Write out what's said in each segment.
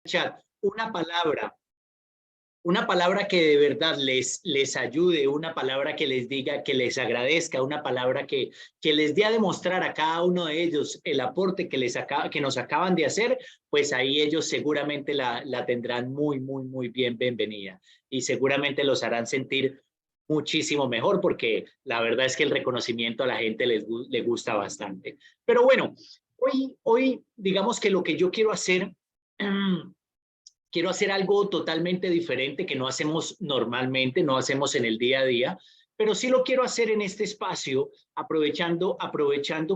chat una palabra que de verdad les ayude, una palabra que les diga, que les agradezca, una palabra que les dé a demostrar a cada uno de ellos el aporte que nos acaban de hacer, pues ahí ellos seguramente la tendrán muy bien bienvenida y seguramente los harán sentir muchísimo mejor porque la verdad es que el reconocimiento a la gente le gusta bastante. Pero bueno, hoy digamos que lo que yo quiero hacer quiero hacer algo totalmente diferente que no hacemos normalmente, no hacemos en el día a día, pero sí lo quiero hacer en este espacio, aprovechando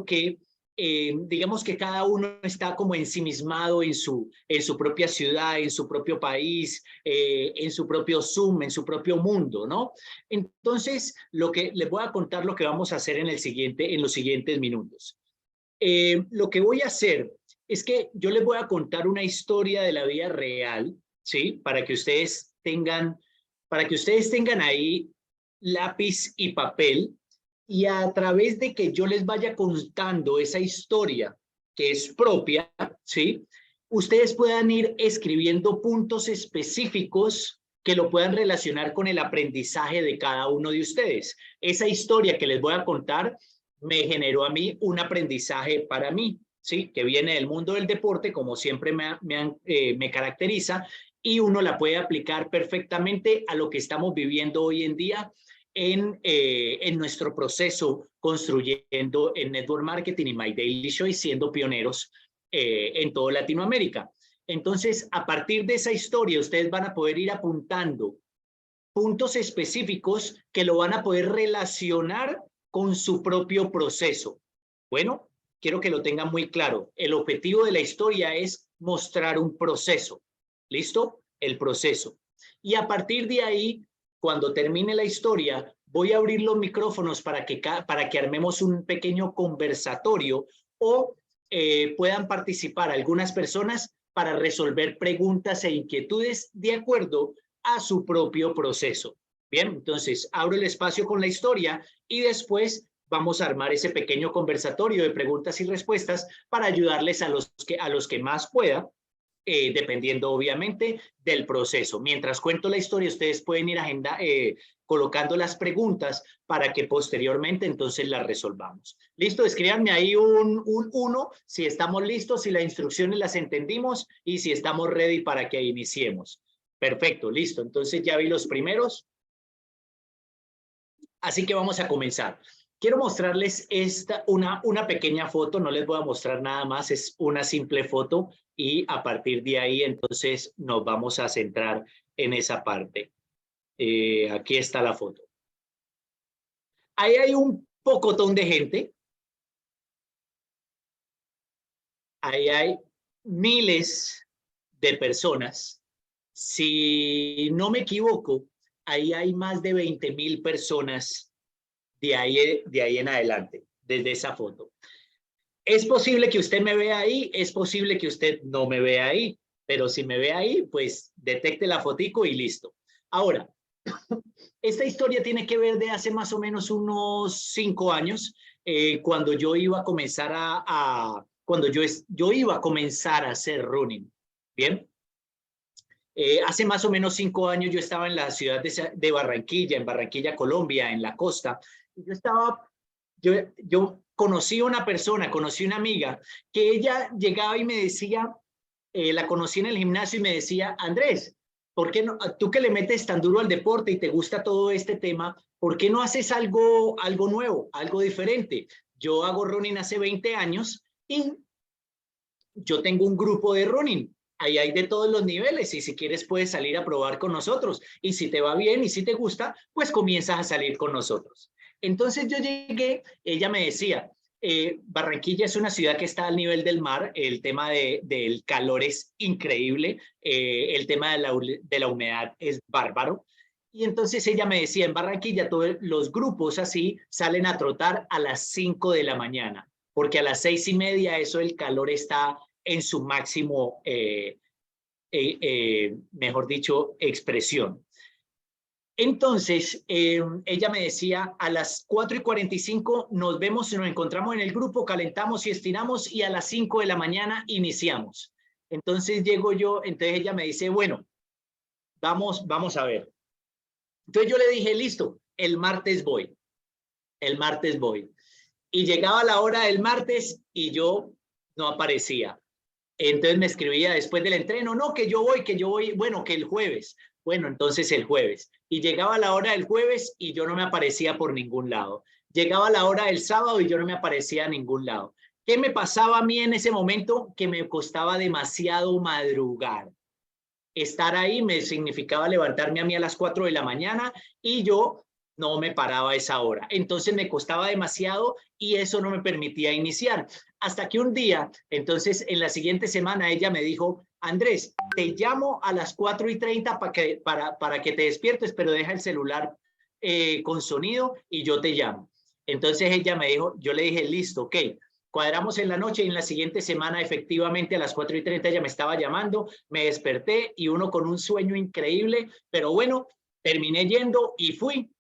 que digamos que cada uno está como ensimismado en su propia ciudad, en su propio país, en su propio Zoom, en su propio mundo, ¿no? Entonces, les voy a contar lo que vamos a hacer en los siguientes minutos. Lo que voy a hacer es que yo les voy a contar una historia de la vida real, ¿sí? Para que ustedes tengan ahí lápiz y papel y a través de que yo les vaya contando esa historia que es propia, ¿sí? Ustedes puedan ir escribiendo puntos específicos que lo puedan relacionar con el aprendizaje de cada uno de ustedes. Esa historia que les voy a contar me generó a mí un aprendizaje para mí, ¿sí? Que viene del mundo del deporte, como siempre me caracteriza, y uno la puede aplicar perfectamente a lo que estamos viviendo hoy en día en nuestro proceso construyendo el network marketing y My Daily Show y siendo pioneros en toda Latinoamérica. Entonces, a partir de esa historia, ustedes van a poder ir apuntando puntos específicos que lo van a poder relacionar con su propio proceso. Bueno, quiero que lo tengan muy claro. El objetivo de la historia es mostrar un proceso. ¿Listo? El proceso. Y a partir de ahí, cuando termine la historia, voy a abrir los micrófonos para que armemos un pequeño conversatorio o puedan participar algunas personas para resolver preguntas e inquietudes de acuerdo a su propio proceso. Bien, entonces abro el espacio con la historia y después vamos a armar ese pequeño conversatorio de preguntas y respuestas para ayudarles a los que más pueda, dependiendo obviamente del proceso. Mientras cuento la historia, ustedes pueden ir colocando las preguntas para que posteriormente entonces las resolvamos. Listo, escríbanme ahí un 1 si estamos listos, si las instrucciones las entendimos y si estamos ready para que iniciemos. Perfecto, listo. Entonces ya vi los primeros. Así que vamos a comenzar. Quiero mostrarles una pequeña foto, no les voy a mostrar nada más, es una simple foto y a partir de ahí entonces nos vamos a centrar en esa parte. Aquí está la foto. Ahí hay un pocotón de gente. Ahí hay miles de personas. Si no me equivoco, ahí hay más de 20,000 personas de ahí en adelante, desde esa foto. Es posible que usted me vea ahí, es posible que usted no me vea ahí, pero si me ve ahí, pues detecte la fotico y listo. Ahora, esta historia tiene que ver de hace más o menos unos 5 años, cuando yo iba a comenzar cuando yo iba a comenzar a hacer running. Bien. Hace más o menos 5 años yo estaba en la ciudad de Barranquilla, en Barranquilla, Colombia, en la costa. Y yo conocí a una persona, conocí a una amiga, que ella llegaba y me decía, la conocí en el gimnasio y me decía, Andrés, ¿por qué no, tú que le metes tan duro al deporte y te gusta todo este tema, ¿por qué no haces algo nuevo, algo diferente? Yo hago running hace 20 años y yo tengo un grupo de running. Ahí hay de todos los niveles y si quieres puedes salir a probar con nosotros. Y si te va bien y si te gusta, pues comienzas a salir con nosotros. Entonces yo llegué, ella me decía, Barranquilla es una ciudad que está al nivel del mar, el tema del calor es increíble, el tema de la humedad es bárbaro. Y entonces ella me decía, en Barranquilla todos los grupos así salen a trotar a las 5 de la mañana, porque a las 6:30 eso el calor está en su máximo, mejor dicho, expresión. Entonces, ella me decía, a las 4:45 nos vemos y nos encontramos en el grupo, calentamos y estiramos y a las 5 de la mañana iniciamos. Entonces llego yo, entonces ella me dice, bueno, vamos a ver. Entonces yo le dije, listo, el martes voy. Y llegaba la hora del martes y yo no aparecía. Entonces me escribía después del entreno, no, que yo voy, bueno, que el jueves. Bueno, entonces el jueves. Y llegaba la hora del jueves y yo no me aparecía por ningún lado. Llegaba la hora del sábado y yo no me aparecía a ningún lado. ¿Qué me pasaba a mí en ese momento? Que me costaba demasiado madrugar. Estar ahí me significaba levantarme a mí a las 4 de la mañana y yo no me paraba a esa hora. Entonces me costaba demasiado y eso no me permitía iniciar. Hasta que un día, entonces en la siguiente semana ella me dijo, Andrés, te llamo a las 4:30 para que te despiertes, pero deja el celular con sonido y yo te llamo. Entonces ella me dijo, yo le dije, listo, ok. Cuadramos en la noche y en la siguiente semana efectivamente a las 4:30 ella me estaba llamando, me desperté y uno con un sueño increíble, pero bueno, terminé yendo y fui.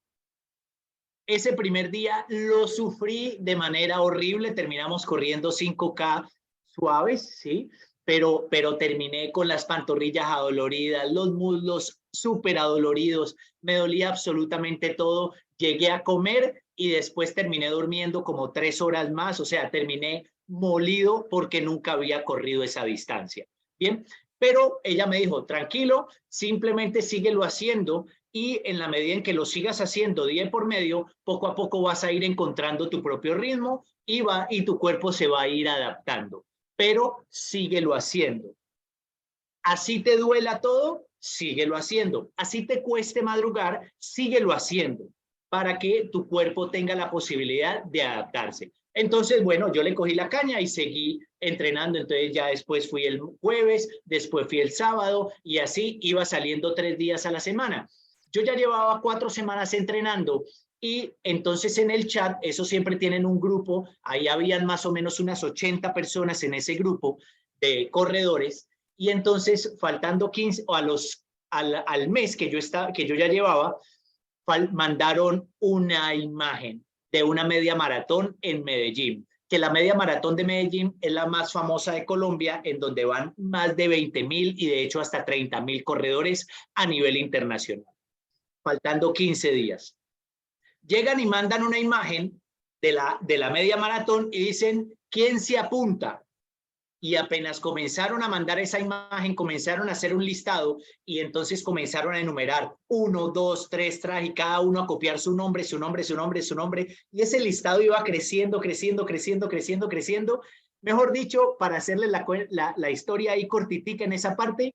Ese primer día lo sufrí de manera horrible, terminamos corriendo 5K suaves, ¿sí? Pero terminé con las pantorrillas adoloridas, los muslos súper adoloridos, me dolía absolutamente todo, llegué a comer y después terminé durmiendo como 3 horas más, o sea, terminé molido porque nunca había corrido esa distancia. Bien, pero ella me dijo, tranquilo, simplemente síguelo haciendo y en la medida en que lo sigas haciendo día por medio, poco a poco vas a ir encontrando tu propio ritmo y tu cuerpo se va a ir adaptando, pero síguelo haciendo. Así te duela todo, síguelo haciendo. Así te cueste madrugar, síguelo haciendo para que tu cuerpo tenga la posibilidad de adaptarse. Entonces, bueno, yo le cogí la caña y seguí entrenando. Entonces ya después fui el jueves, después fui el sábado y así iba saliendo 3 días a la semana. Yo ya llevaba 4 semanas entrenando y entonces en el chat, eso siempre tienen un grupo, ahí habían más o menos unas 80 personas en ese grupo de corredores y entonces faltando 15 o al mes que yo ya llevaba, mandaron una imagen de una media maratón en Medellín, que la media maratón de Medellín es la más famosa de Colombia, en donde van más de 20.000 y de hecho hasta 30.000 corredores a nivel internacional, faltando 15 días. Llegan y mandan una imagen de la media maratón y dicen, ¿quién se apunta? Y apenas comenzaron a mandar esa imagen, comenzaron a hacer un listado y entonces comenzaron a enumerar 1, 2, 3, y cada uno a copiar su nombre, su nombre, su nombre, su nombre. Y ese listado iba creciendo, creciendo, creciendo, creciendo, creciendo. Mejor dicho, para hacerle la historia ahí cortitica en esa parte,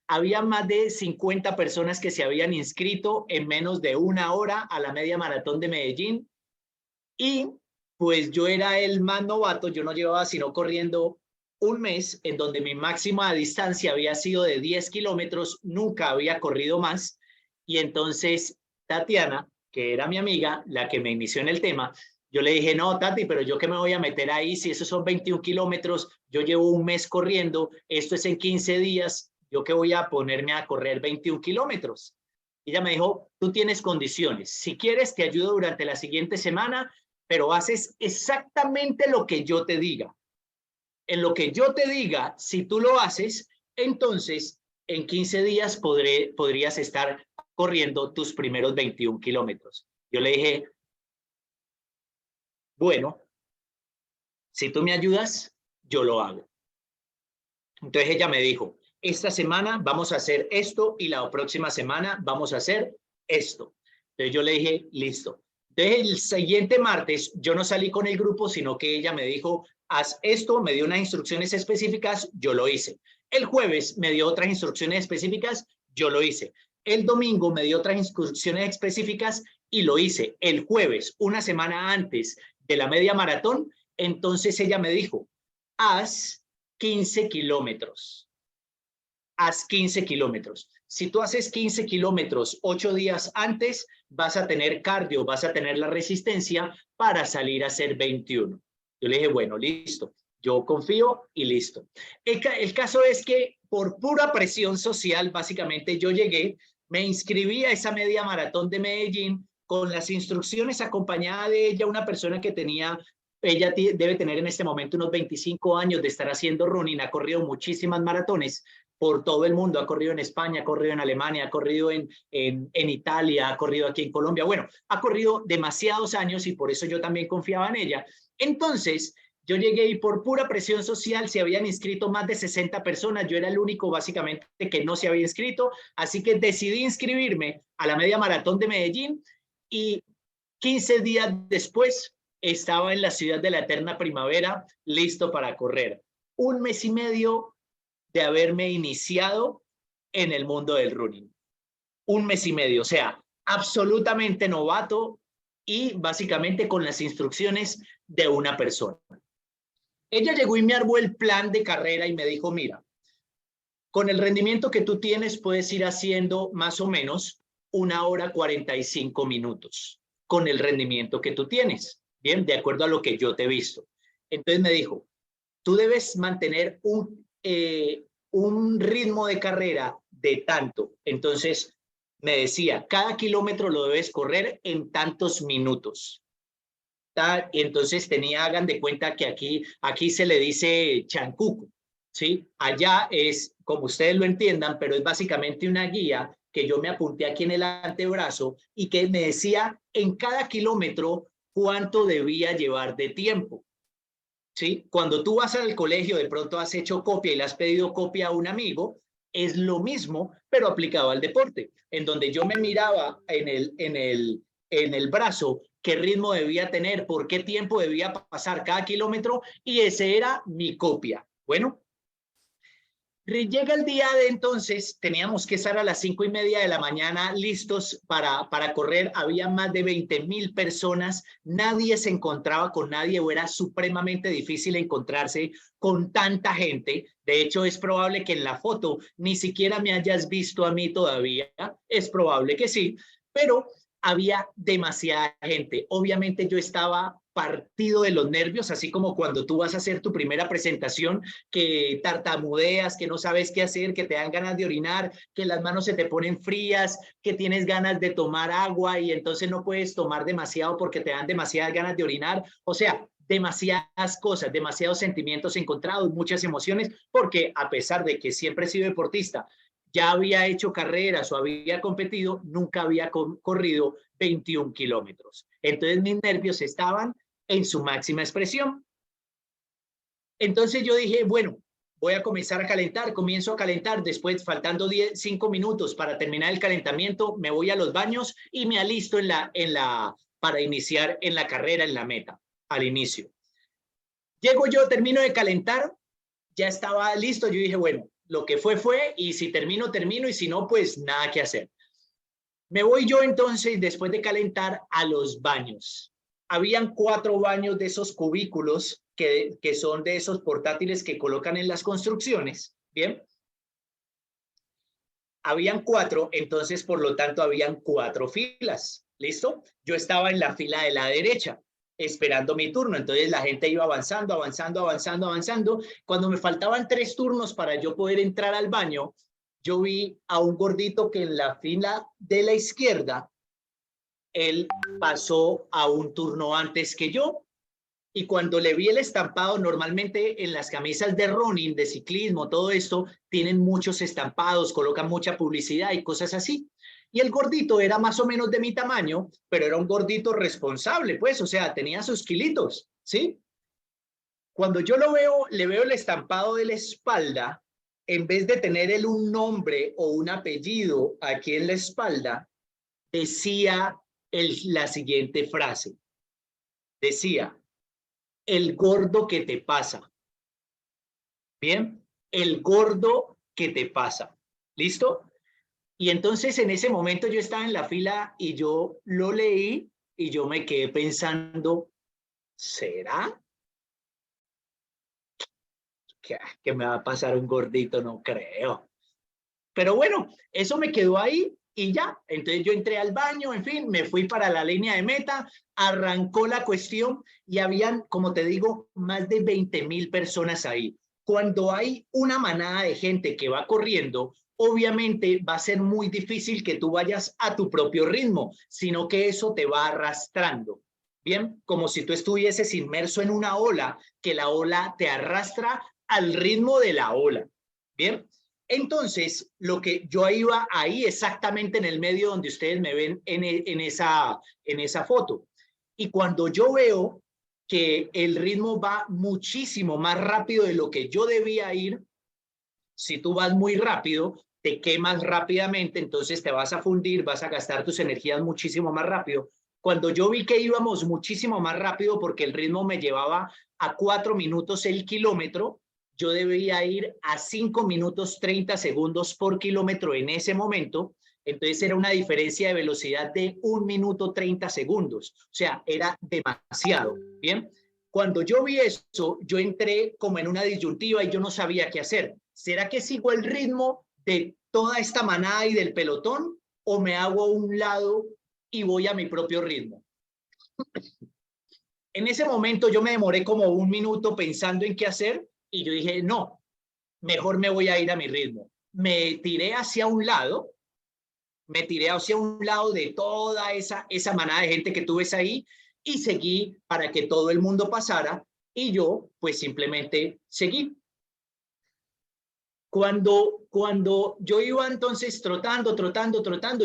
había más de 50 personas que se habían inscrito en menos de una hora a la media maratón de Medellín. Y pues yo era el más novato, yo no llevaba sino corriendo un mes en donde mi máxima distancia había sido de 10 kilómetros, nunca había corrido más. Y entonces Tatiana, que era mi amiga, la que me inició en el tema, yo le dije, no, Tati, pero yo qué me voy a meter ahí si esos son 21 kilómetros, yo llevo un mes corriendo, esto es en 15 días, yo qué voy a ponerme a correr 21 kilómetros. Y ella me dijo, tú tienes condiciones, si quieres te ayudo durante la siguiente semana, pero haces exactamente lo que yo te diga. En lo que yo te diga, si tú lo haces, entonces en 15 días podrías estar corriendo tus primeros 21 kilómetros. Yo le dije, bueno, si tú me ayudas, yo lo hago. Entonces ella me dijo, esta semana vamos a hacer esto y la próxima semana vamos a hacer esto. Entonces yo le dije, listo. Entonces el siguiente martes yo no salí con el grupo, sino que ella me dijo, haz esto, me dio unas instrucciones específicas, yo lo hice. El jueves me dio otras instrucciones específicas, yo lo hice. El domingo me dio otras instrucciones específicas y lo hice. El jueves, una semana antes de la media maratón, entonces ella me dijo, haz 15 kilómetros. Haz 15 kilómetros. Si tú haces 15 kilómetros 8 días antes, vas a tener cardio, vas a tener la resistencia para salir a hacer 21. Yo le dije, bueno, listo. Yo confío y listo. El caso es que por pura presión social, básicamente yo llegué, me inscribí a esa media maratón de Medellín con las instrucciones acompañada de ella, una persona que tenía ella debe tener en este momento unos 25 años de estar haciendo running, ha corrido muchísimas maratones por todo el mundo, ha corrido en España, ha corrido en Alemania, ha corrido en Italia, ha corrido aquí en Colombia, bueno, ha corrido demasiados años y por eso yo también confiaba en ella. Entonces, yo llegué y por pura presión social se habían inscrito más de 60 personas, yo era el único básicamente que no se había inscrito, así que decidí inscribirme a la media maratón de Medellín y 15 días después estaba en la ciudad de la eterna primavera, listo para correr. Un mes y medio de haberme iniciado en el mundo del running. Un mes y medio, o sea, absolutamente novato y básicamente con las instrucciones de una persona. Ella llegó y me armó el plan de carrera y me dijo, mira, con el rendimiento que tú tienes puedes ir haciendo más o menos 1 hora 45 minutos con el rendimiento que tú tienes, bien, de acuerdo a lo que yo te he visto. Entonces me dijo, tú debes mantener un ritmo de carrera de tanto. Entonces me decía, cada kilómetro lo debes correr en tantos minutos. Y entonces hagan de cuenta que aquí se le dice chancuco, ¿sí? Allá es, como ustedes lo entiendan, pero es básicamente una guía que yo me apunté aquí en el antebrazo y que me decía en cada kilómetro cuánto debía llevar de tiempo, ¿sí? Cuando tú vas al colegio, de pronto has hecho copia y le has pedido copia a un amigo, es lo mismo, pero aplicado al deporte, en donde yo me miraba en el brazo qué ritmo debía tener, por qué tiempo debía pasar cada kilómetro, y ese era mi copia. Bueno, llega el día de entonces, teníamos que estar a las 5:30 de la mañana listos para correr, había más de 20,000 personas, nadie se encontraba con nadie o era supremamente difícil encontrarse con tanta gente. De hecho, es probable que en la foto ni siquiera me hayas visto a mí todavía, es probable que sí, pero había demasiada gente. Obviamente yo estaba partido de los nervios, así como cuando tú vas a hacer tu primera presentación, que tartamudeas, que no sabes qué hacer, que te dan ganas de orinar, que las manos se te ponen frías, que tienes ganas de tomar agua y entonces no puedes tomar demasiado porque te dan demasiadas ganas de orinar. O sea, demasiadas cosas, demasiados sentimientos encontrados, muchas emociones, porque a pesar de que siempre he sido deportista, ya había hecho carreras o había competido, nunca había corrido 21 kilómetros. Entonces mis nervios estaban en su máxima expresión. Entonces yo dije, bueno, voy a comenzar a calentar, comienzo a calentar, después faltando 5 minutos para terminar el calentamiento, me voy a los baños y me alisto para iniciar en la carrera, en la meta, al inicio. Llego yo, termino de calentar, ya estaba listo, yo dije, bueno, lo que fue, y si termino, termino, y si no, pues nada que hacer. Me voy yo entonces, después de calentar, a los baños. Habían 4 baños de esos cubículos que son de esos portátiles que colocan en las construcciones, ¿bien? Habían 4, entonces por lo tanto habían 4 filas, ¿listo? Yo estaba en la fila de la derecha, esperando mi turno, entonces la gente iba avanzando, avanzando, avanzando, avanzando. Cuando me faltaban 3 turnos para yo poder entrar al baño, yo vi a un gordito que en la fila de la izquierda, él pasó a un turno antes que yo. Y cuando le vi el estampado, normalmente en las camisas de running, de ciclismo, todo esto, tienen muchos estampados, colocan mucha publicidad y cosas así. Y el gordito era más o menos de mi tamaño, pero era un gordito responsable, pues, o sea, tenía sus kilitos, ¿sí? Cuando yo lo veo, le veo el estampado de la espalda, en vez de tener él un nombre o un apellido aquí en la espalda, decía la siguiente frase. Decía, el gordo que te pasa. Bien, el gordo que te pasa. ¿Listo? Y entonces en ese momento yo estaba en la fila y yo lo leí y yo me quedé pensando, ¿será que me va a pasar un gordito? No creo. Pero bueno, eso me quedó ahí y ya. Entonces yo entré al baño, en fin, me fui para la línea de meta, arrancó la cuestión y habían, como te digo, más de 20,000 personas ahí. Cuando hay una manada de gente que va corriendo, obviamente va a ser muy difícil que tú vayas a tu propio ritmo, sino que eso te va arrastrando. bien, como si tú estuvieses inmerso en una ola, que la ola te arrastra al ritmo de la ola, bien. Entonces, lo que yo iba ahí exactamente en el medio donde ustedes me ven en esa foto. Y cuando yo veo que el ritmo va muchísimo más rápido de lo que yo debía ir, si tú vas muy rápido, te quemas rápidamente, entonces te vas a fundir, vas a gastar tus energías muchísimo más rápido. Cuando yo vi que íbamos muchísimo más rápido porque el ritmo me llevaba a 4 minutos el kilómetro, yo debía ir a 5 minutos 30 segundos por kilómetro en ese momento. Entonces era una diferencia de velocidad de 1 minuto 30 segundos. O sea, era demasiado. Bien. Cuando yo vi eso, yo entré como en una disyuntiva y yo no sabía qué hacer. ¿Será que sigo el ritmo de toda esta manada y del pelotón o me hago a un lado y voy a mi propio ritmo? En ese momento yo me demoré como 1 minuto pensando en qué hacer y yo dije, no, mejor me voy a ir a mi ritmo. Me tiré hacia un lado, de toda esa manada de gente que tú ves ahí y seguí para que todo el mundo pasara y yo pues simplemente seguí. Cuando yo iba entonces trotando,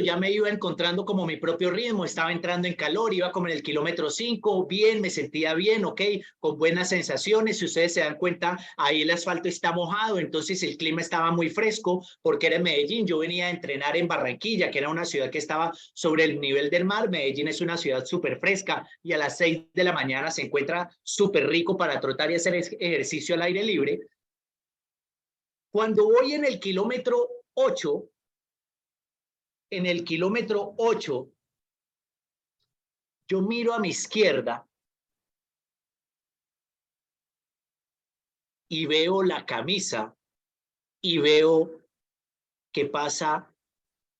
ya me iba encontrando como mi propio ritmo, estaba entrando en calor, iba como en el kilómetro 5, bien, me sentía bien, ok, con buenas sensaciones. Si ustedes se dan cuenta, ahí el asfalto está mojado, entonces el clima estaba muy fresco porque era en Medellín. Yo venía a entrenar en Barranquilla, que era una ciudad que estaba sobre el nivel del mar. Medellín es una ciudad súper fresca y a las 6 de la mañana se encuentra súper rico para trotar y hacer ejercicio al aire libre. Cuando voy en el kilómetro 8, yo miro a mi izquierda y veo la camisa y veo que pasa,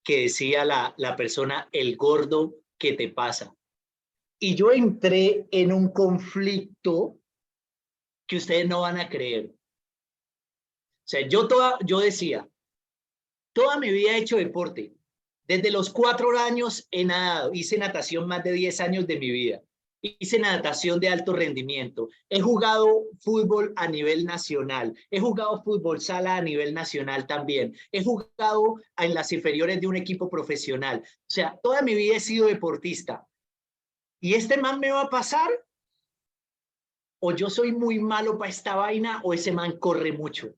que decía la persona, el gordo que te pasa. Y yo entré en un conflicto que ustedes no van a creer. O sea, yo decía, toda mi vida he hecho deporte. Desde los 4 años he nadado, hice natación más de 10 años de mi vida. Hice natación de alto rendimiento. He jugado fútbol a nivel nacional. He jugado fútbol sala a nivel nacional también. He jugado en las inferiores de un equipo profesional. O sea, toda mi vida he sido deportista. ¿Y este man me va a pasar? ¿O yo soy muy malo para esta vaina o ese man corre mucho?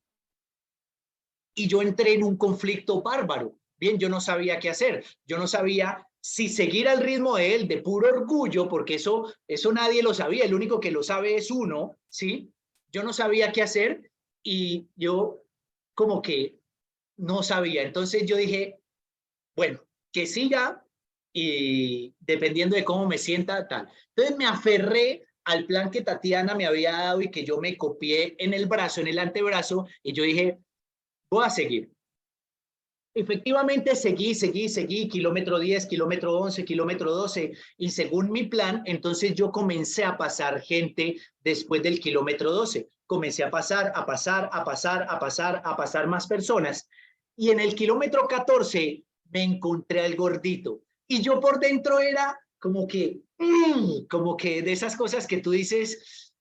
Y yo entré en un conflicto bárbaro. Bien, yo no sabía qué hacer. Yo no sabía si seguir al ritmo de él de puro orgullo, porque eso nadie lo sabía. El único que lo sabe es uno, ¿sí? Yo no sabía qué hacer y yo como que no sabía. Entonces yo dije, bueno, que siga y dependiendo de cómo me sienta, tal. Entonces me aferré al plan que Tatiana me había dado y que yo me copié en el brazo, en el antebrazo, y yo dije, voy a seguir. Efectivamente, seguí, kilómetro 10, kilómetro 11, kilómetro 12, y según mi plan, entonces yo comencé a pasar gente después del kilómetro 12. Comencé a pasar más personas. Y en el kilómetro 14 me encontré al gordito. Y yo por dentro era como que de esas cosas que tú dices,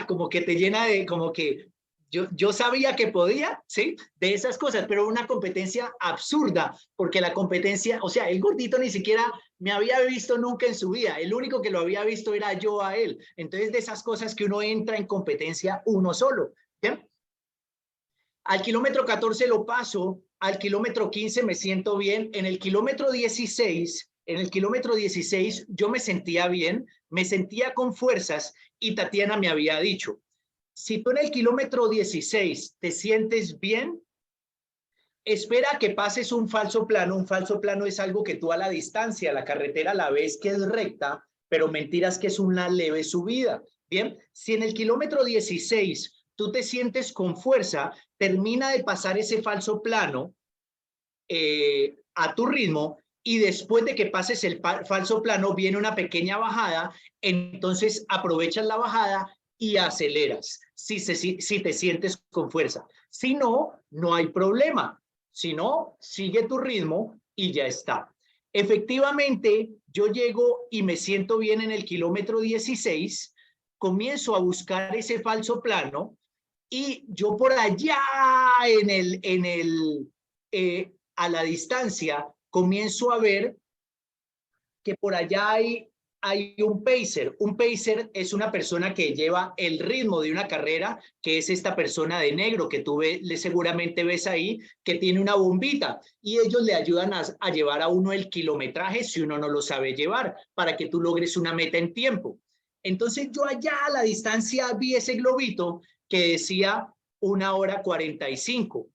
como que te llena de, como que yo sabía que podía, ¿sí? De esas cosas, pero una competencia absurda, porque la competencia, o sea, el gordito ni siquiera me había visto nunca en su vida, el único que lo había visto era yo a él. Entonces, de esas cosas que uno entra en competencia uno solo, ¿bien? Al kilómetro 14 lo paso, al kilómetro 15 me siento bien, en el kilómetro 16 yo me sentía bien, me sentía con fuerzas y Tatiana me había dicho, si tú en el kilómetro 16 te sientes bien, espera que pases un falso plano. Un falso plano es algo que tú a la distancia, la carretera la ves que es recta, pero mentiras que es una leve subida. Bien, si en el kilómetro 16 tú te sientes con fuerza, termina de pasar ese falso plano a tu ritmo y después de que pases el falso plano viene una pequeña bajada, entonces aprovechas la bajada y aceleras si te sientes con fuerza. Si no, no hay problema. Si no, sigue tu ritmo y ya está. Efectivamente, yo llego y me siento bien en el kilómetro 16, comienzo a buscar ese falso plano y yo por allá a la distancia comienzo a ver que por allá hay un pacer. Un pacer es una persona que lleva el ritmo de una carrera, que es esta persona de negro que tú seguramente ves ahí, que tiene una bombita y ellos le ayudan a llevar a uno el kilometraje si uno no lo sabe llevar, para que tú logres una meta en tiempo. Entonces yo allá a la distancia vi ese globito que decía 1 hora 45.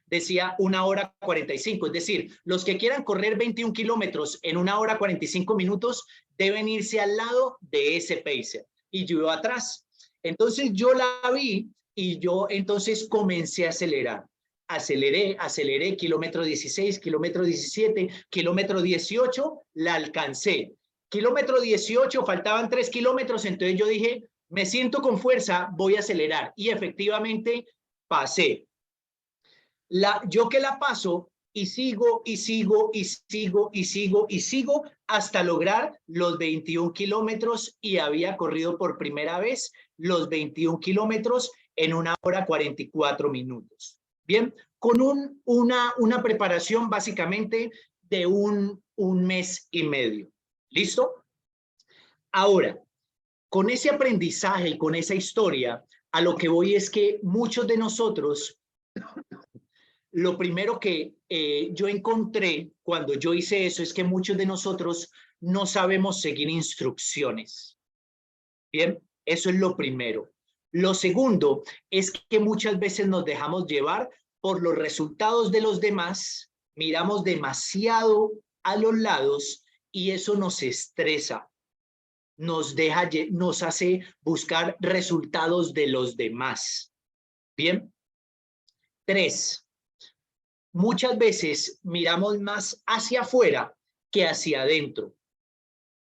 Decía 1 hora 45, es decir, los que quieran correr 21 kilómetros en 1 hora 45 minutos deben irse al lado de ese pacer y yo iba atrás. Entonces yo la vi y yo entonces comencé a acelerar. Aceleré, kilómetro 16, kilómetro 17, kilómetro 18, la alcancé. Kilómetro 18, faltaban 3 kilómetros, entonces yo dije, me siento con fuerza, voy a acelerar. Y efectivamente pasé. Yo que la paso y sigo y sigo y sigo y sigo y sigo hasta lograr los 21 kilómetros y había corrido por primera vez los 21 kilómetros en 1 hora 44 minutos. Bien, con una preparación básicamente de un mes y medio. ¿Listo? Ahora, con ese aprendizaje y con esa historia, a lo que voy es que muchos de nosotros lo primero que yo encontré cuando yo hice eso es que muchos de nosotros no sabemos seguir instrucciones. Bien, eso es lo primero. Lo segundo es que muchas veces nos dejamos llevar por los resultados de los demás, miramos demasiado a los lados y eso nos estresa, nos hace buscar resultados de los demás. Bien. 3. Muchas veces miramos más hacia afuera que hacia adentro.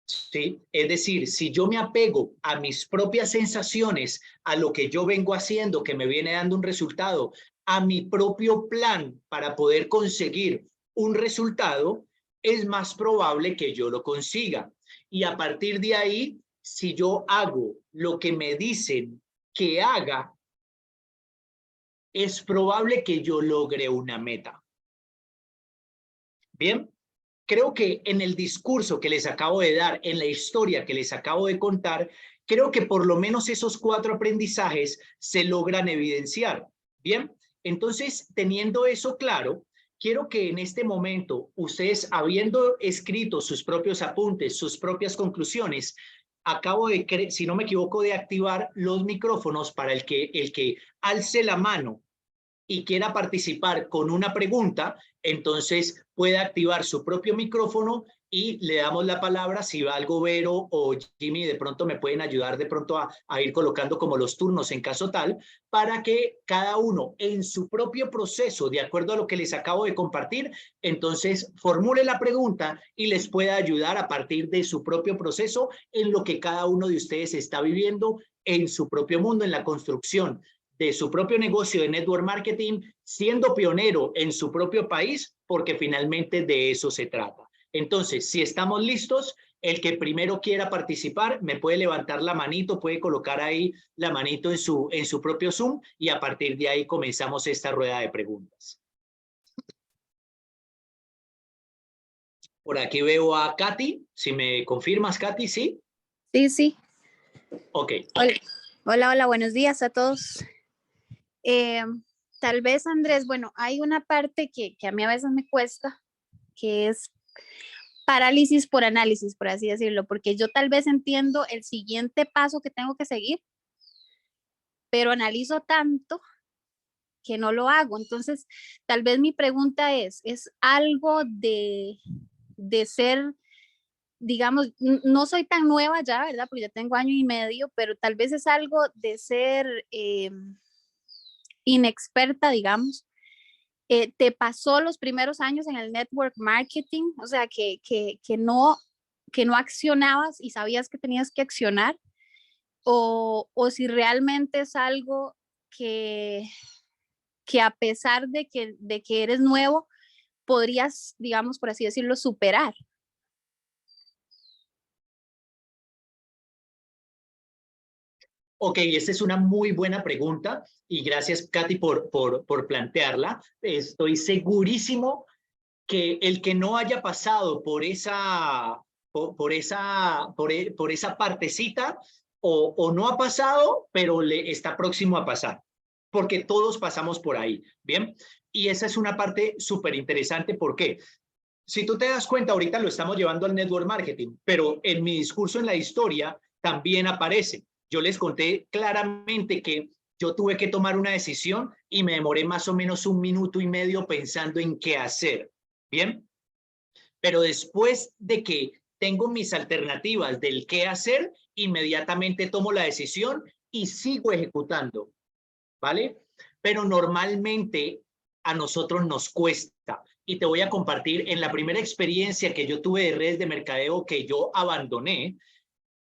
¿Sí? Es decir, si yo me apego a mis propias sensaciones, a lo que yo vengo haciendo, que me viene dando un resultado, a mi propio plan para poder conseguir un resultado, es más probable que yo lo consiga. Y a partir de ahí, si yo hago lo que me dicen que haga, es probable que yo logre una meta. Bien, creo que en el discurso que les acabo de dar, en la historia que les acabo de contar, creo que por lo menos esos 4 aprendizajes se logran evidenciar. Bien, entonces, teniendo eso claro, quiero que en este momento, ustedes, habiendo escrito sus propios apuntes, sus propias conclusiones, acabo de, si no me equivoco, de activar los micrófonos para el que alce la mano y quiera participar con una pregunta, entonces puede activar su propio micrófono y le damos la palabra. Si va algo Vero o Jimmy, de pronto me pueden ayudar de pronto a ir colocando como los turnos en caso tal, para que cada uno en su propio proceso, de acuerdo a lo que les acabo de compartir, entonces formule la pregunta y les pueda ayudar a partir de su propio proceso en lo que cada uno de ustedes está viviendo en su propio mundo, en la construcción de su propio negocio de network marketing, siendo pionero en su propio país, porque finalmente de eso se trata. Entonces, si estamos listos, el que primero quiera participar me puede levantar la manito, puede colocar ahí la manito en su propio Zoom y a partir de ahí comenzamos esta rueda de preguntas. Por aquí veo a Katy, si me confirmas, Katy, ¿sí? Sí, sí. Ok. Hola, hola, buenos días a todos. Tal vez, Andrés, bueno, hay una parte que a mí a veces me cuesta, que es parálisis por análisis, por así decirlo, porque yo tal vez entiendo el siguiente paso que tengo que seguir, pero analizo tanto que no lo hago. Entonces, tal vez mi pregunta ¿es algo de ser, digamos, no soy tan nueva ya, ¿verdad? Porque ya tengo 1 año y medio, pero tal vez es algo de ser inexperta, digamos. ¿Te pasó los primeros años en el network marketing? O sea, que no accionabas y sabías que tenías que accionar, o si realmente es algo que a pesar de que eres nuevo, podrías, digamos, por así decirlo, superar? Ok, esta es una muy buena pregunta y gracias, Katy, por plantearla. Estoy segurísimo que el que no haya pasado por esa partecita o no ha pasado, pero le está próximo a pasar, porque todos pasamos por ahí, ¿bien? Y esa es una parte súper interesante. ¿Por qué? Si tú te das cuenta, ahorita lo estamos llevando al network marketing, pero en mi discurso en la historia también aparece. Yo les conté claramente que yo tuve que tomar una decisión y me demoré más o menos 1 minuto y medio pensando en qué hacer. ¿Bien? Pero después de que tengo mis alternativas del qué hacer, inmediatamente tomo la decisión y sigo ejecutando. ¿Vale? Pero normalmente a nosotros nos cuesta. Y te voy a compartir en la primera experiencia que yo tuve de redes de mercadeo que yo abandoné.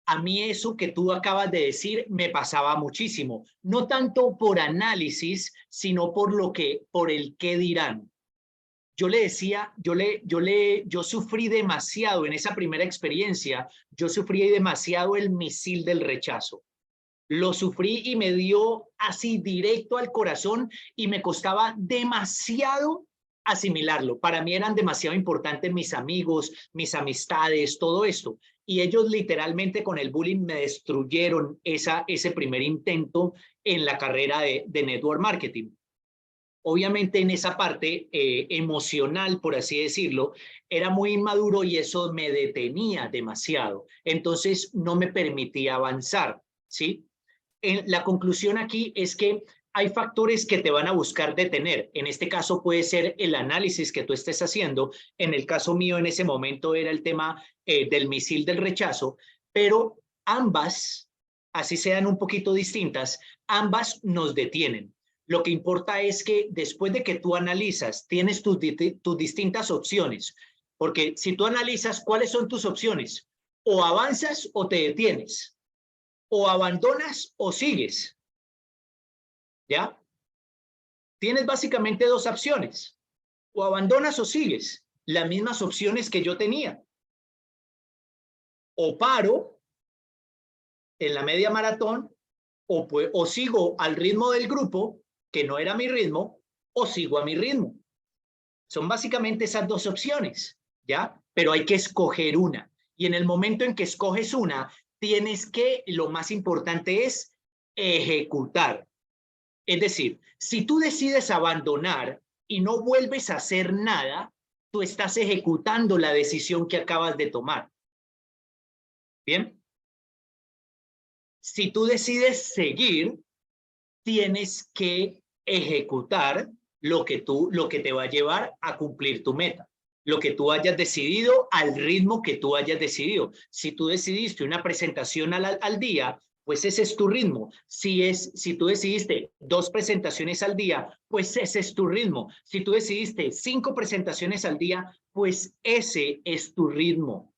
A mí eso que tú acabas de decir me pasaba muchísimo, no tanto por análisis, sino por el qué dirán. Yo le decía, yo sufrí demasiado en esa primera experiencia, yo sufrí demasiado el misil del rechazo. Lo sufrí y me dio así directo al corazón y me costaba demasiado asimilarlo. Para mí eran demasiado importantes mis amigos, mis amistades, todo esto. Y ellos literalmente con el bullying me destruyeron ese primer intento en la carrera de network marketing. Obviamente en esa parte emocional, por así decirlo, era muy inmaduro y eso me detenía demasiado. Entonces no me permitía avanzar, ¿sí? La conclusión aquí es que hay factores que te van a buscar detener. En este caso puede ser el análisis que tú estés haciendo. En el caso mío en ese momento era el tema del misil del rechazo, pero ambas, así sean un poquito distintas, ambas nos detienen. Lo que importa es que después de que tú analizas, tienes tus distintas opciones, porque si tú analizas cuáles son tus opciones, o avanzas o te detienes, o abandonas o sigues, ¿ya? Tienes básicamente dos opciones, o abandonas o sigues, las mismas opciones que yo tenía. O paro en la media maratón, o sigo al ritmo del grupo, que no era mi ritmo, o sigo a mi ritmo. Son básicamente esas dos opciones, ¿ya? Pero hay que escoger una. Y en el momento en que escoges una, lo más importante es ejecutar. Es decir, si tú decides abandonar y no vuelves a hacer nada, tú estás ejecutando la decisión que acabas de tomar. ¿Bien? Si tú decides seguir, tienes que ejecutar lo que te va a llevar a cumplir tu meta, lo que tú hayas decidido al ritmo que tú hayas decidido. Si tú decidiste una presentación al día, pues ese es tu ritmo. Si tú decidiste 2 presentaciones al día, pues ese es tu ritmo. Si tú decidiste 5 presentaciones al día, pues ese es tu ritmo.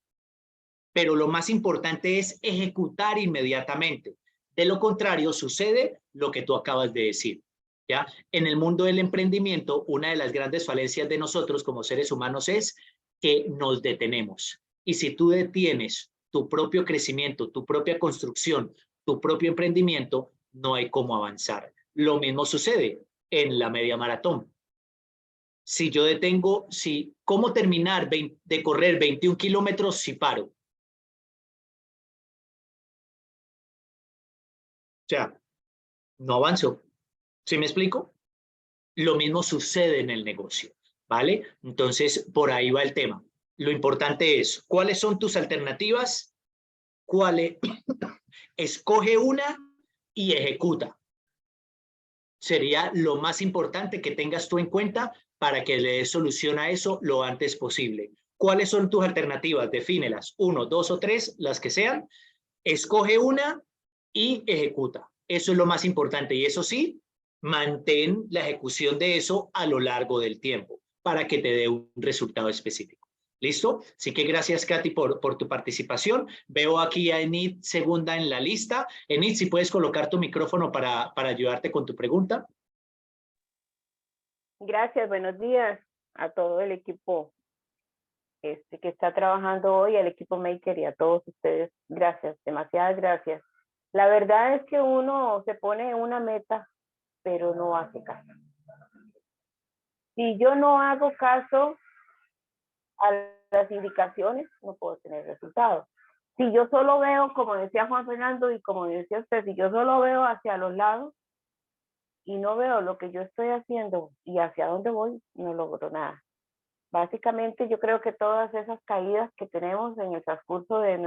Pero lo más importante es ejecutar inmediatamente. De lo contrario, sucede lo que tú acabas de decir. ¿Ya? En el mundo del emprendimiento, una de las grandes falencias de nosotros como seres humanos es que nos detenemos. Y si tú detienes tu propio crecimiento, tu propia construcción, tu propio emprendimiento, no hay cómo avanzar. Lo mismo sucede en la media maratón. Si yo detengo, ¿cómo terminar de correr 21 kilómetros si paro? O sea, no avanzó. ¿Sí me explico? Lo mismo sucede en el negocio, ¿vale? Entonces, por ahí va el tema. Lo importante es, ¿cuáles son tus alternativas? ¿Cuáles? Escoge una y ejecuta. Sería lo más importante que tengas tú en cuenta para que le des solución a eso lo antes posible. ¿Cuáles son tus alternativas? Defínelas, 1, 2 o 3, las que sean. Escoge una y ejecuta. Eso es lo más importante. Y eso sí, mantén la ejecución de eso a lo largo del tiempo para que te dé un resultado específico. ¿Listo? Así que gracias, Katy, por tu participación. Veo aquí a Enid segunda en la lista. Enid, si puedes colocar tu micrófono para ayudarte con tu pregunta. Gracias, buenos días. a todo el equipo que está trabajando hoy, al equipo Maker y a todos ustedes. Gracias, demasiadas gracias. La verdad es que uno se pone una meta, pero no hace caso. Si yo no hago caso a las indicaciones, no puedo tener resultados. Si yo solo veo, como decía Juan Fernando y como decía usted, si yo solo veo hacia los lados y no veo lo que yo estoy haciendo y hacia dónde voy, no logro nada. Básicamente yo creo que todas esas caídas que tenemos en el transcurso de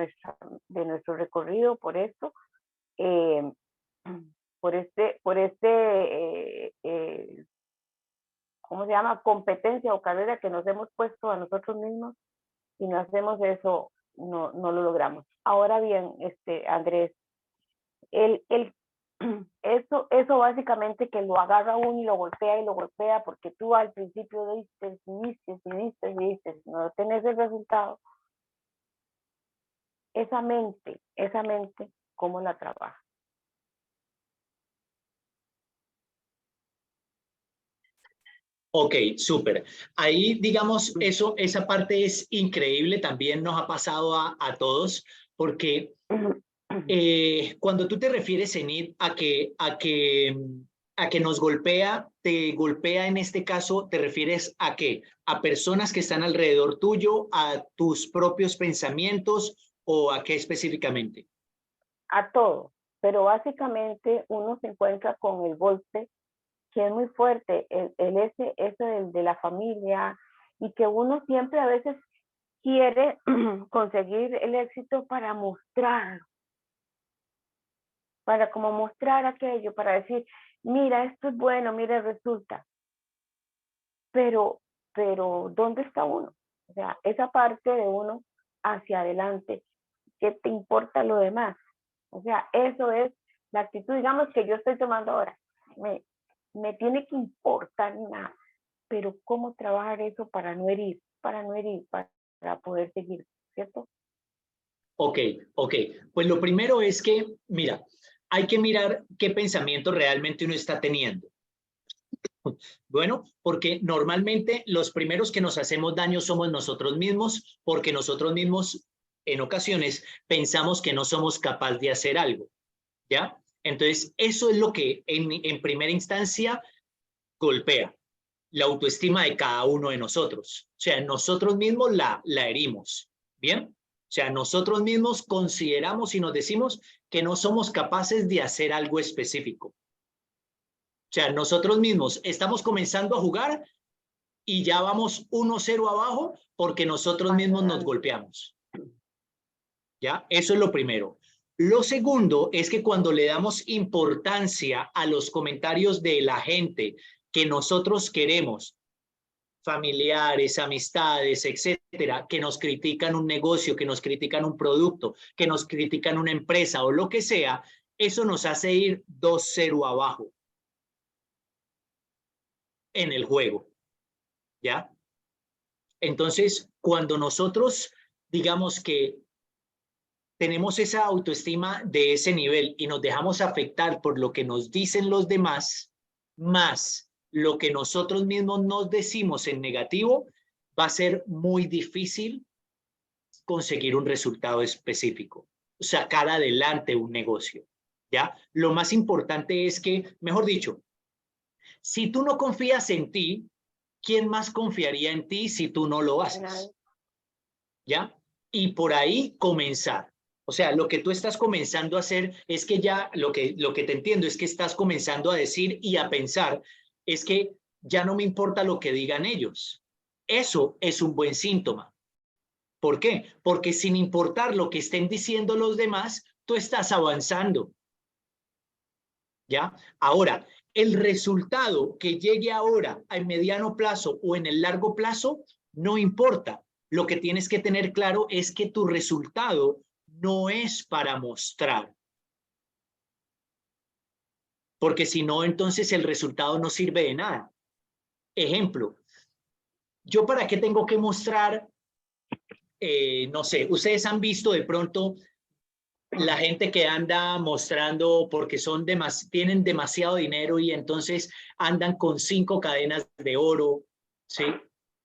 nuestro recorrido por esto, ¿cómo se llama? Competencia o carrera que nos hemos puesto a nosotros mismos, si no hacemos eso, no lo logramos. Ahora bien, Andrés, eso básicamente que lo agarra uno y lo golpea, porque tú al principio diste, no tenés el resultado. Esa mente, ¿cómo la trabaja? Ok, súper. Ahí, digamos, esa parte es increíble, también nos ha pasado a todos, porque cuando tú te refieres, Enid, a que nos golpea, te golpea en este caso, ¿te refieres a qué? ¿A personas que están alrededor tuyo, a tus propios pensamientos o a qué específicamente? A todo, pero básicamente uno se encuentra con el golpe que es muy fuerte, ese de la familia, y que uno siempre a veces quiere conseguir el éxito para mostrar, para como mostrar aquello, para decir, mira, esto es bueno, mira, resulta. Pero, ¿dónde está uno? O sea, esa parte de uno hacia adelante, ¿qué te importa lo demás? O sea, eso es la actitud, digamos, que yo estoy tomando ahora. Me tiene que importar nada, pero ¿cómo trabajar eso para no herir, para poder seguir, ¿cierto? Ok. Pues lo primero es que, mira, hay que mirar qué pensamiento realmente uno está teniendo. Bueno, porque normalmente los primeros que nos hacemos daño somos nosotros mismos, porque nosotros mismos en ocasiones pensamos que no somos capaces de hacer algo, ¿ya? Entonces, eso es lo que en primera instancia golpea la autoestima de cada uno de nosotros. O sea, nosotros mismos la herimos, ¿bien? O sea, nosotros mismos consideramos y nos decimos que no somos capaces de hacer algo específico. O sea, nosotros mismos estamos comenzando a jugar y ya vamos 1-0 abajo porque nosotros mismos nos golpeamos. ¿Ya? Eso es lo primero. Lo segundo es que cuando le damos importancia a los comentarios de la gente que nosotros queremos, familiares, amistades, etcétera, que nos critican un negocio, que nos critican un producto, que nos critican una empresa o lo que sea, eso nos hace ir 2-0 abajo en el juego, ¿ya? Entonces, cuando nosotros digamos que tenemos esa autoestima de ese nivel y nos dejamos afectar por lo que nos dicen los demás, más lo que nosotros mismos nos decimos en negativo, va a ser muy difícil conseguir un resultado específico, sacar adelante un negocio, ¿ya? Lo más importante es que, mejor dicho, si tú no confías en ti, ¿quién más confiaría en ti si tú no lo haces? ¿Ya? Y por ahí comenzar. O sea, lo que tú estás comenzando a hacer es que ya, lo que te entiendo es que estás comenzando a decir y a pensar, es que ya no me importa lo que digan ellos. Eso es un buen síntoma. ¿Por qué? Porque sin importar lo que estén diciendo los demás, tú estás avanzando. ¿Ya? Ahora, el resultado que llegue ahora a mediano plazo o en el largo plazo, no importa. Lo que tienes que tener claro es que tu resultado no es para mostrar. Porque si no, entonces el resultado no sirve de nada. Ejemplo, ¿yo para qué tengo que mostrar? No sé, ustedes han visto de pronto la gente que anda mostrando porque tienen demasiado dinero y entonces andan con 5 cadenas de oro, ¿sí?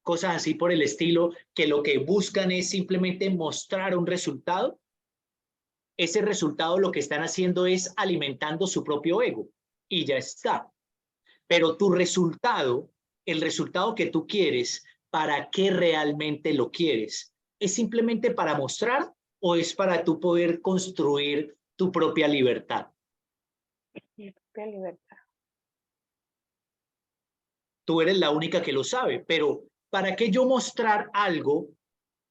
cosas así por el estilo, que lo que buscan es simplemente mostrar un resultado, ese resultado lo que están haciendo es alimentando su propio ego y ya está. Pero tu resultado, el resultado que tú quieres, ¿para qué realmente lo quieres? ¿Es simplemente para mostrar o es para tú poder construir tu propia libertad? Mi propia libertad. Tú eres la única que lo sabe, pero ¿para qué yo mostrar algo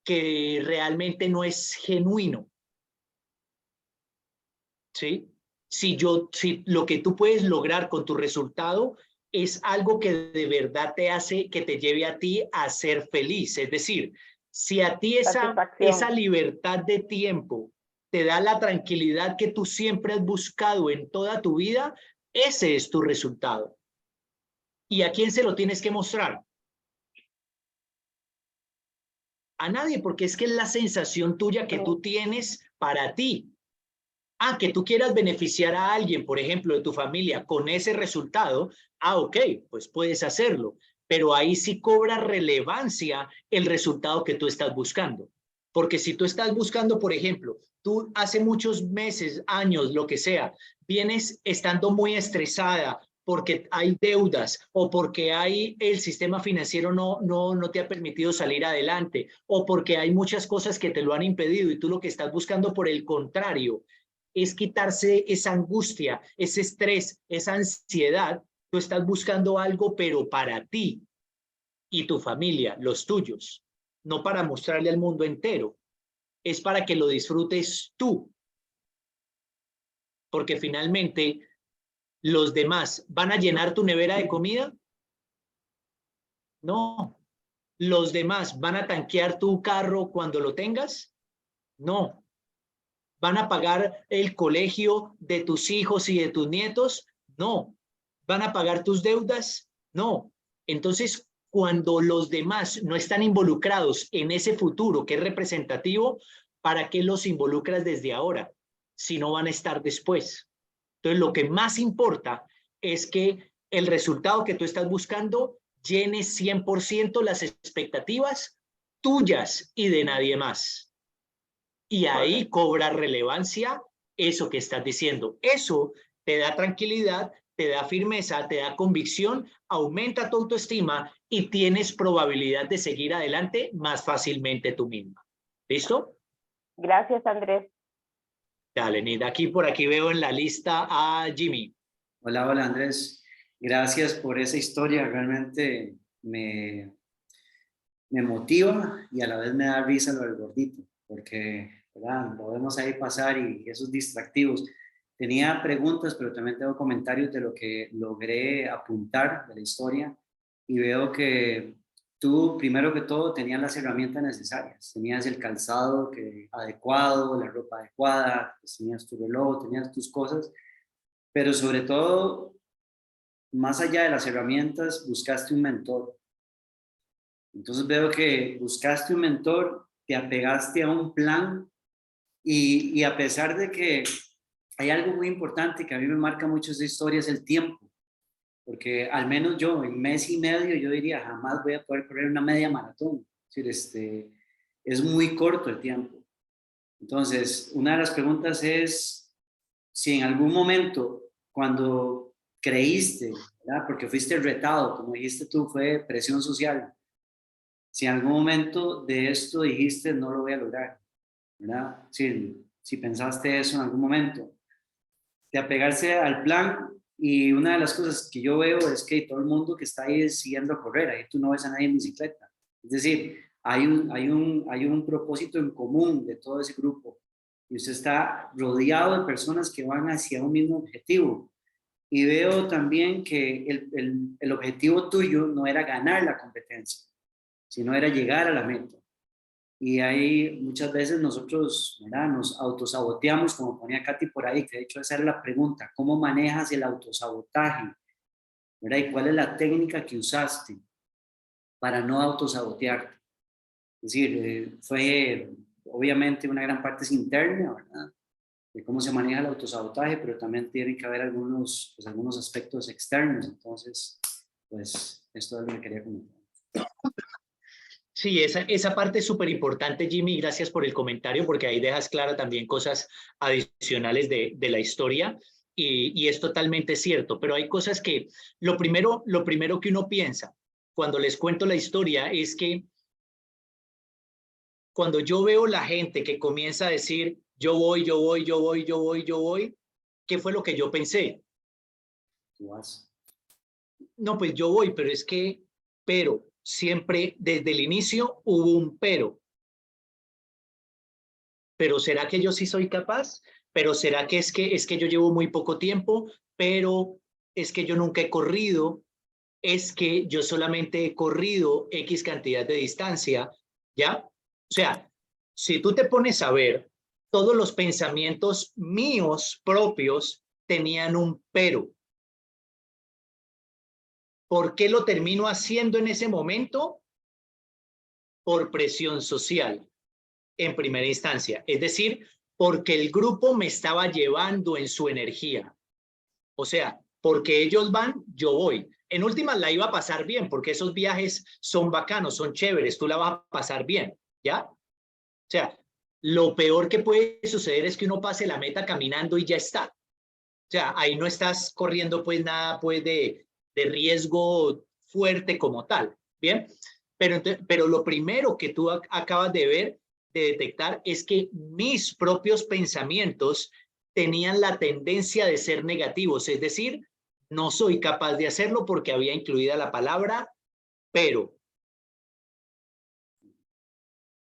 que realmente no es genuino? ¿Sí? Si lo que tú puedes lograr con tu resultado es algo que de verdad te hace que te lleve a ti a ser feliz. Es decir, si a ti esa libertad de tiempo te da la tranquilidad que tú siempre has buscado en toda tu vida, ese es tu resultado. ¿Y a quién se lo tienes que mostrar? A nadie, porque es que es la sensación tuya que tú tienes para ti. Que tú quieras beneficiar a alguien, por ejemplo, de tu familia, con ese resultado, ok, pues puedes hacerlo, pero ahí sí cobra relevancia el resultado que tú estás buscando. Porque si tú estás buscando, por ejemplo, tú hace muchos meses, años, lo que sea, vienes estando muy estresada porque hay deudas o porque el sistema financiero no te ha permitido salir adelante o porque hay muchas cosas que te lo han impedido y tú lo que estás buscando por el contrario es quitarse esa angustia, ese estrés, esa ansiedad. Tú estás buscando algo, pero para ti y tu familia, los tuyos, no para mostrarle al mundo entero. Es para que lo disfrutes tú. Porque finalmente, los demás van a llenar tu nevera de comida. No. ¿Los demás van a tanquear tu carro cuando lo tengas? No. ¿Van a pagar el colegio de tus hijos y de tus nietos? No. ¿Van a pagar tus deudas? No. Entonces, cuando los demás no están involucrados en ese futuro que es representativo, ¿para qué los involucras desde ahora si no van a estar después? Entonces, lo que más importa es que el resultado que tú estás buscando llene 100% las expectativas tuyas y de nadie más. Y ahí cobra relevancia eso que estás diciendo. Eso te da tranquilidad, te da firmeza, te da convicción, aumenta tu autoestima y tienes probabilidad de seguir adelante más fácilmente tú misma. ¿Listo? Gracias, Andrés. Dale, Nida. Por aquí veo en la lista a Jimmy. Hola, hola, Andrés. Gracias por esa historia. Realmente me motiva y a la vez me da risa lo del gordito, porque, ¿verdad?, lo vemos ahí pasar y esos distractivos. Tenía preguntas, pero también tengo comentarios de lo que logré apuntar de la historia y veo que tú, primero que todo, tenías las herramientas necesarias. Tenías el calzado adecuado, la ropa adecuada, pues tenías tu reloj, tenías tus cosas, pero sobre todo, más allá de las herramientas, buscaste un mentor. Entonces veo que buscaste un mentor, te apegaste a un plan y a pesar de que hay algo muy importante que a mí me marca mucho esa historia, es el tiempo. Porque al menos yo, en mes y medio, yo diría, jamás voy a poder correr una media maratón. Es decir, es muy corto el tiempo. Entonces, una de las preguntas es si en algún momento, cuando creíste, ¿verdad?, porque fuiste retado, como dijiste tú, fue presión social, si en algún momento de esto dijiste, no lo voy a lograr, ¿verdad? Si pensaste eso en algún momento, de apegarse al plan. Y una de las cosas que yo veo es que todo el mundo que está ahí siguiendo a correr, ahí tú no ves a nadie en bicicleta. Es decir, hay un propósito en común de todo ese grupo y usted está rodeado de personas que van hacia un mismo objetivo. Y veo también que el objetivo tuyo no era ganar la competencia, sino era llegar a la meta. Y ahí muchas veces nosotros, ¿verdad?, nos autosaboteamos, como ponía Katy por ahí, que de hecho esa era la pregunta: ¿cómo manejas el autosabotaje? ¿Verdad? ¿Y cuál es la técnica que usaste para no autosabotearte? Es decir, fue obviamente una gran parte es interna, ¿verdad?, de cómo se maneja el autosabotaje, pero también tiene que haber algunos aspectos externos. Entonces, pues esto es lo que quería comentar. Sí, esa parte es súper importante, Jimmy. Gracias por el comentario, porque ahí dejas clara también cosas adicionales de la historia y es totalmente cierto. Pero hay cosas que lo primero que uno piensa cuando les cuento la historia es que cuando yo veo la gente que comienza a decir yo voy, yo voy, yo voy, yo voy, yo voy, ¿qué fue lo que yo pensé? Tú vas. No, pues yo voy, pero siempre desde el inicio hubo un pero. Pero ¿será que yo sí soy capaz? Pero ¿será que es que yo llevo muy poco tiempo? Pero es que yo nunca he corrido, es que yo solamente he corrido X cantidad de distancia, ¿ya? O sea, si tú te pones a ver, todos los pensamientos míos propios tenían un pero. ¿Por qué lo termino haciendo en ese momento? Por presión social, en primera instancia. Es decir, porque el grupo me estaba llevando en su energía. O sea, porque ellos van, yo voy. En últimas la iba a pasar bien, porque esos viajes son bacanos, son chéveres, tú la vas a pasar bien, ¿ya? O sea, lo peor que puede suceder es que uno pase la meta caminando y ya está. O sea, ahí no estás corriendo pues nada pues de riesgo fuerte como tal, ¿bien? Pero lo primero que tú acabas de ver, de detectar, es que mis propios pensamientos tenían la tendencia de ser negativos, es decir, no soy capaz de hacerlo porque había incluida la palabra pero,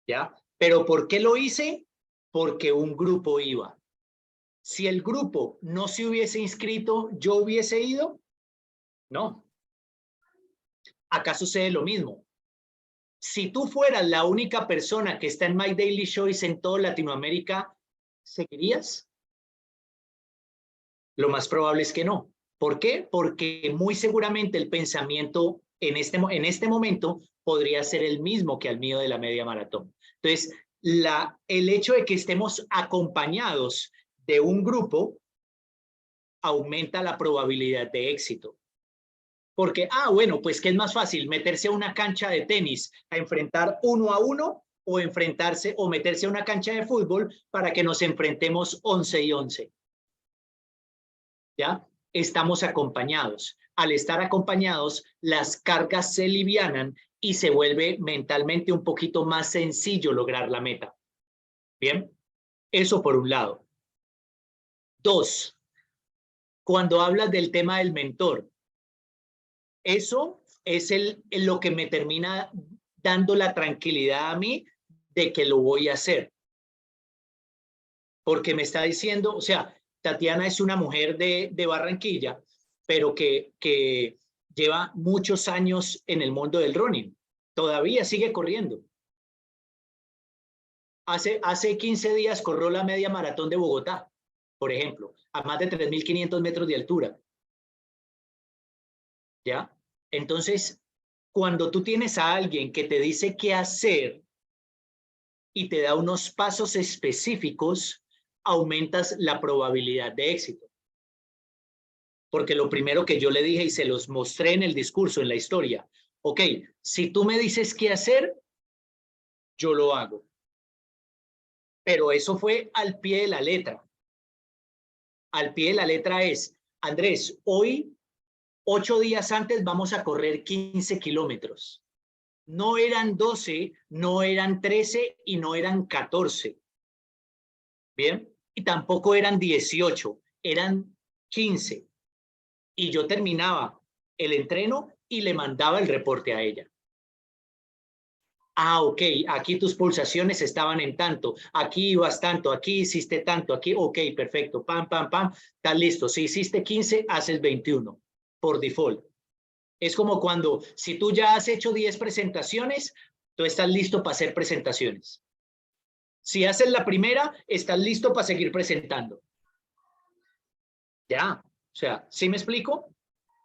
¿ya? ¿Pero por qué lo hice? Porque un grupo iba. Si el grupo no se hubiese inscrito, ¿yo hubiese ido? No. Acá sucede lo mismo. Si tú fueras la única persona que está en My Daily Choice en toda Latinoamérica, ¿seguirías? Lo más probable es que no. ¿Por qué? Porque muy seguramente el pensamiento en este momento podría ser el mismo que al mío de la media maratón. Entonces, el hecho de que estemos acompañados de un grupo aumenta la probabilidad de éxito. Porque, bueno, pues ¿qué es más fácil? ¿Meterse a una cancha de tenis a enfrentar 1-1 o enfrentarse o meterse a una cancha de fútbol para que nos enfrentemos 11 y 11? ¿Ya? Estamos acompañados. Al estar acompañados, las cargas se livianan y se vuelve mentalmente un poquito más sencillo lograr la meta. ¿Bien? Eso por un lado. Dos, cuando hablas del tema del mentor, eso es lo que me termina dando la tranquilidad a mí de que lo voy a hacer. Porque me está diciendo, o sea, Tatiana es una mujer de Barranquilla, pero que lleva muchos años en el mundo del running. Todavía sigue corriendo. Hace 15 días corrió la media maratón de Bogotá, por ejemplo, a más de 3.500 metros de altura. ¿Ya? Entonces, cuando tú tienes a alguien que te dice qué hacer y te da unos pasos específicos, aumentas la probabilidad de éxito. Porque lo primero que yo le dije y se los mostré en el discurso, en la historia, ok, si tú me dices qué hacer, yo lo hago. Pero eso fue al pie de la letra. Al pie de la letra es, Andrés, hoy, 8 días antes, vamos a correr 15 kilómetros. No eran 12, no eran 13 y no eran 14. ¿Bien? Y tampoco eran 18, eran 15. Y yo terminaba el entreno y le mandaba el reporte a ella. Ok, aquí tus pulsaciones estaban en tanto, aquí ibas tanto, aquí hiciste tanto, aquí, ok, perfecto, pam, pam, pam, está listo. Si hiciste 15, haces 21 por default. Es como cuando, si tú ya has hecho 10 presentaciones, tú estás listo para hacer presentaciones. Si haces la primera, estás listo para seguir presentando. Ya, o sea, ¿sí me explico?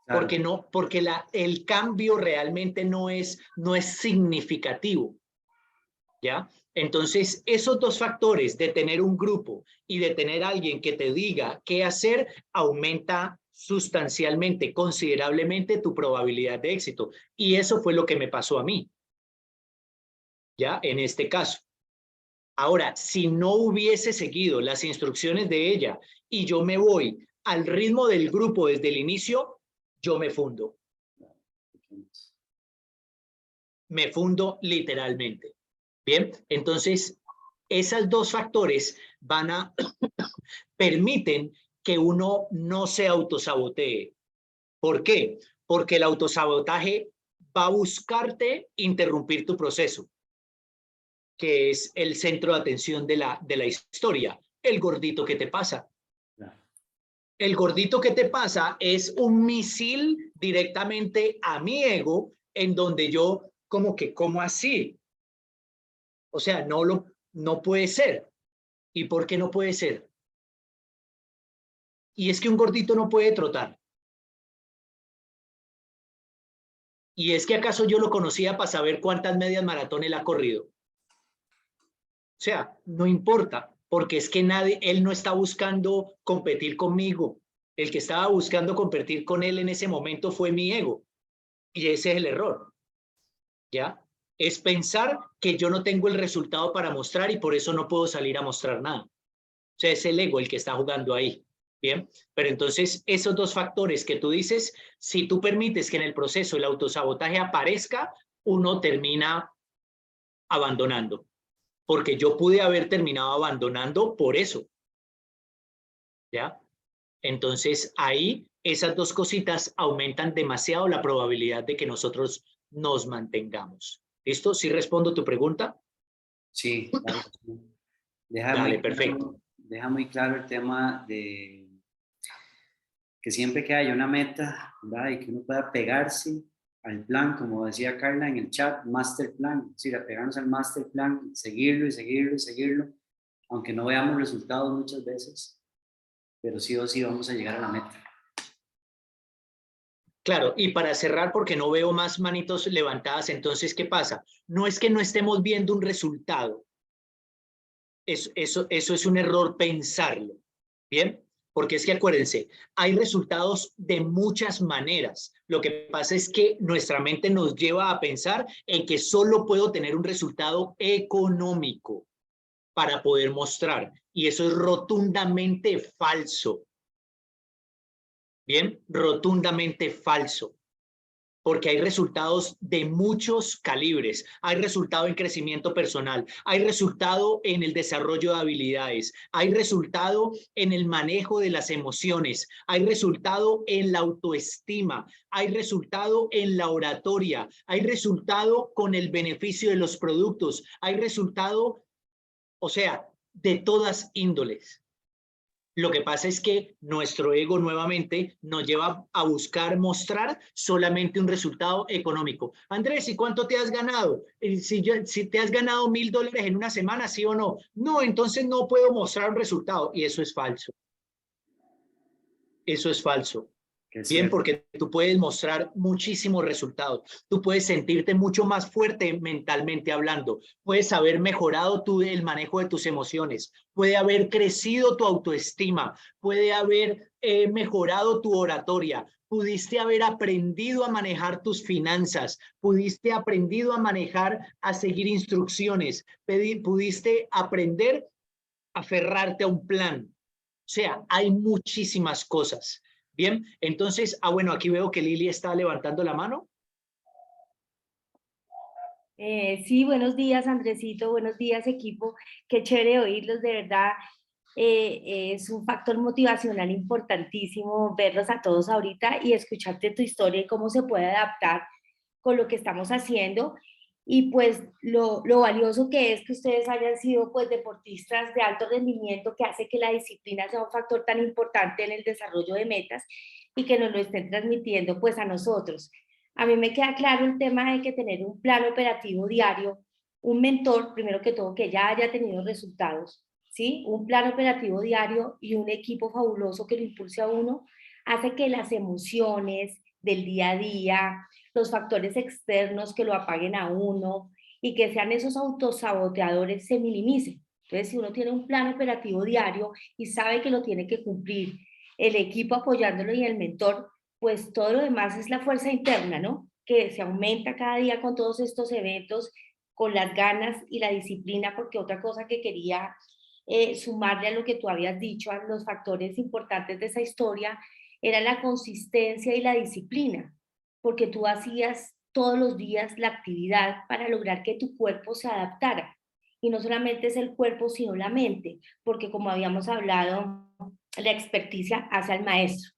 Claro. Porque el cambio realmente no es significativo, ¿ya? Entonces, esos dos factores de tener un grupo y de tener alguien que te diga qué hacer, aumenta sustancialmente, considerablemente tu probabilidad de éxito. Y eso fue lo que me pasó a mí. ¿ya? En este caso. Ahora, si no hubiese seguido las instrucciones de ella y yo me voy al ritmo del grupo desde el inicio, yo me fundo. Me fundo literalmente. Bien, entonces, esos dos factores van a permiten que uno no se autosabotee. ¿Por qué? Porque el autosabotaje va a buscarte interrumpir tu proceso, que es el centro de atención de la historia, el gordito que te pasa. El gordito que te pasa es un misil directamente a mi ego, en donde yo como que, ¿cómo así? O sea, no puede ser. ¿Y por qué no puede ser? Y es que un gordito no puede trotar. ¿Y es que acaso yo lo conocía para saber cuántas medias maratones ha corrido? O sea, no importa, porque es que él no está buscando competir conmigo. El que estaba buscando competir con él en ese momento fue mi ego. Y ese es el error, ¿ya? Es pensar que yo no tengo el resultado para mostrar y por eso no puedo salir a mostrar nada. O sea, es el ego el que está jugando ahí. Bien, pero entonces esos dos factores que tú dices, si tú permites que en el proceso el autosabotaje aparezca, uno termina abandonando, porque yo pude haber terminado abandonando por eso, ¿ya? Entonces ahí esas dos cositas aumentan demasiado la probabilidad de que nosotros nos mantengamos. ¿Listo? ¿Sí respondo tu pregunta? Sí, claro. Dale, perfecto. Deja muy claro el tema de que siempre que haya una meta, ¿verdad? Y que uno pueda pegarse al plan, como decía Carla en el chat, master plan, es decir, apegarnos al master plan, seguirlo y seguirlo y seguirlo, aunque no veamos resultados muchas veces, pero sí o sí vamos a llegar a la meta. Claro, y para cerrar, porque no veo más manitos levantadas, entonces, ¿qué pasa? No es que no estemos viendo un resultado. Eso es un error pensarlo, ¿bien? Porque es que acuérdense, hay resultados de muchas maneras. Lo que pasa es que nuestra mente nos lleva a pensar en que solo puedo tener un resultado económico para poder mostrar. Y eso es rotundamente falso. Bien, rotundamente falso. Porque hay resultados de muchos calibres. Hay resultado en crecimiento personal, hay resultado en el desarrollo de habilidades, hay resultado en el manejo de las emociones, hay resultado en la autoestima, hay resultado en la oratoria, hay resultado con el beneficio de los productos, hay resultado, o sea, de todas índoles. Lo que pasa es que nuestro ego nuevamente nos lleva a buscar mostrar solamente un resultado económico. Andrés, ¿y cuánto te has ganado? Si te has ganado $1,000 en una semana, ¿sí o no? No, entonces no puedo mostrar un resultado. Y eso es falso. Eso es falso. Bien, porque tú puedes mostrar muchísimos resultados. Tú puedes sentirte mucho más fuerte mentalmente hablando. Puedes haber mejorado el manejo de tus emociones. Puede haber crecido tu autoestima. Puede haber mejorado tu oratoria. Pudiste haber aprendido a manejar tus finanzas. Pudiste aprendido a manejar, a seguir instrucciones. Pudiste aprender a aferrarte a un plan. O sea, hay muchísimas cosas. Bien, entonces, bueno, aquí veo que Lili está levantando la mano. Sí, buenos días, Andresito, buenos días, equipo. Qué chévere oírlos, de verdad. Es un factor motivacional importantísimo verlos a todos ahorita y escucharte tu historia y cómo se puede adaptar con lo que estamos haciendo. Y pues lo valioso que es que ustedes hayan sido pues deportistas de alto rendimiento, que hace que la disciplina sea un factor tan importante en el desarrollo de metas y que nos lo estén transmitiendo pues a nosotros. A mí me queda claro el tema de que tener un plan operativo diario, un mentor, primero que todo, que ya haya tenido resultados, ¿sí? Un plan operativo diario y un equipo fabuloso que lo impulse a uno, hace que las emociones del día a día, los factores externos que lo apaguen a uno y que sean esos autosaboteadores se minimicen. Entonces, si uno tiene un plan operativo diario y sabe que lo tiene que cumplir, el equipo apoyándolo y el mentor, pues todo lo demás es la fuerza interna, ¿no? Que se aumenta cada día con todos estos eventos, con las ganas y la disciplina, porque otra cosa que quería sumarle a lo que tú habías dicho, a los factores importantes de esa historia, era la consistencia y la disciplina, porque tú hacías todos los días la actividad para lograr que tu cuerpo se adaptara. Y no solamente es el cuerpo, sino la mente, porque como habíamos hablado, la experticia hace al maestro.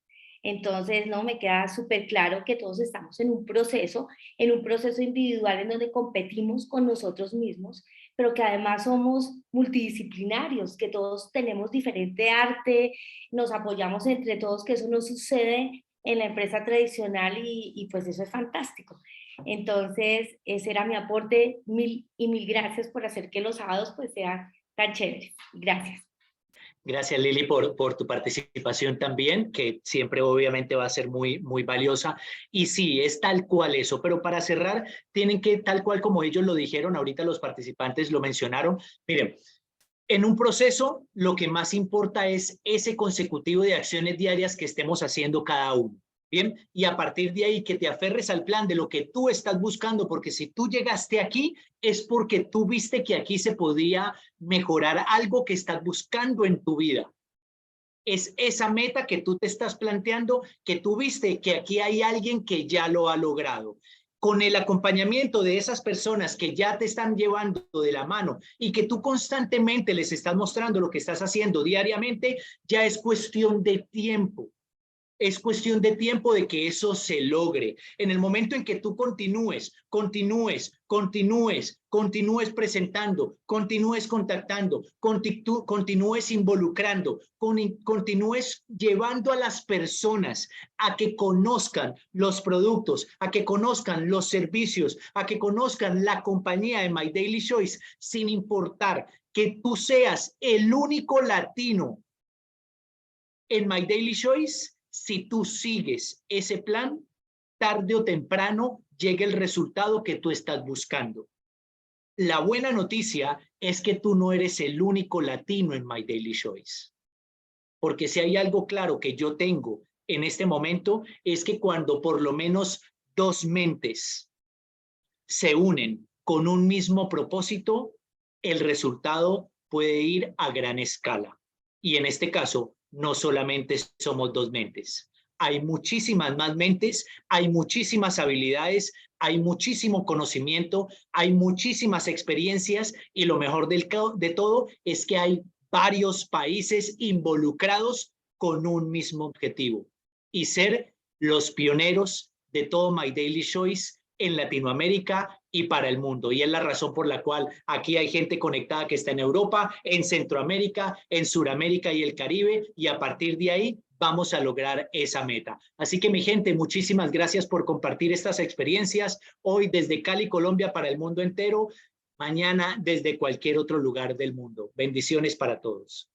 Entonces, no, me queda súper claro que todos estamos en un proceso individual en donde competimos con nosotros mismos, pero que además somos multidisciplinarios, que todos tenemos diferente arte, nos apoyamos entre todos, que eso no sucede en la empresa tradicional y pues eso es fantástico. Entonces, ese era mi aporte, mil gracias por hacer que los sábados pues sean tan chéveres. Gracias. Gracias, Lili, por tu participación también, que siempre obviamente va a ser muy valiosa. Y sí, es tal cual eso, pero para cerrar, tienen que, tal cual como ellos lo dijeron, ahorita los participantes lo mencionaron, miren, en un proceso lo que más importa es ese consecutivo de acciones diarias que estemos haciendo cada uno. Bien, y a partir de ahí que te aferres al plan de lo que tú estás buscando, porque si tú llegaste aquí es porque tú viste que aquí se podía mejorar algo que estás buscando en tu vida. Es esa meta que tú te estás planteando, que tú viste que aquí hay alguien que ya lo ha logrado. Con el acompañamiento de esas personas que ya te están llevando de la mano y que tú constantemente les estás mostrando lo que estás haciendo diariamente, ya es cuestión de tiempo. Es cuestión de tiempo de que eso se logre. En el momento en que tú continúes presentando, continúes contactando, continúes involucrando, continúes llevando a las personas a que conozcan los productos, a que conozcan los servicios, a que conozcan la compañía de My Daily Choice, sin importar que tú seas el único latino en My Daily Choice. Si tú sigues ese plan, tarde o temprano llega el resultado que tú estás buscando. La buena noticia es que tú no eres el único latino en My Daily Choice. Porque si hay algo claro que yo tengo en este momento, es que cuando por lo menos dos mentes se unen con un mismo propósito, el resultado puede ir a gran escala. Y en este caso, no solamente somos dos mentes, hay muchísimas más mentes, hay muchísimas habilidades, hay muchísimo conocimiento, hay muchísimas experiencias y lo mejor de todo es que hay varios países involucrados con un mismo objetivo y ser los pioneros de todo My Daily Choice en Latinoamérica y para el mundo. Y es la razón por la cual aquí hay gente conectada que está en Europa, en Centroamérica, en Suramérica y el Caribe, y a partir de ahí vamos a lograr esa meta. Así que mi gente, muchísimas gracias por compartir estas experiencias hoy desde Cali, Colombia, para el mundo entero, mañana desde cualquier otro lugar del mundo. Bendiciones para todos.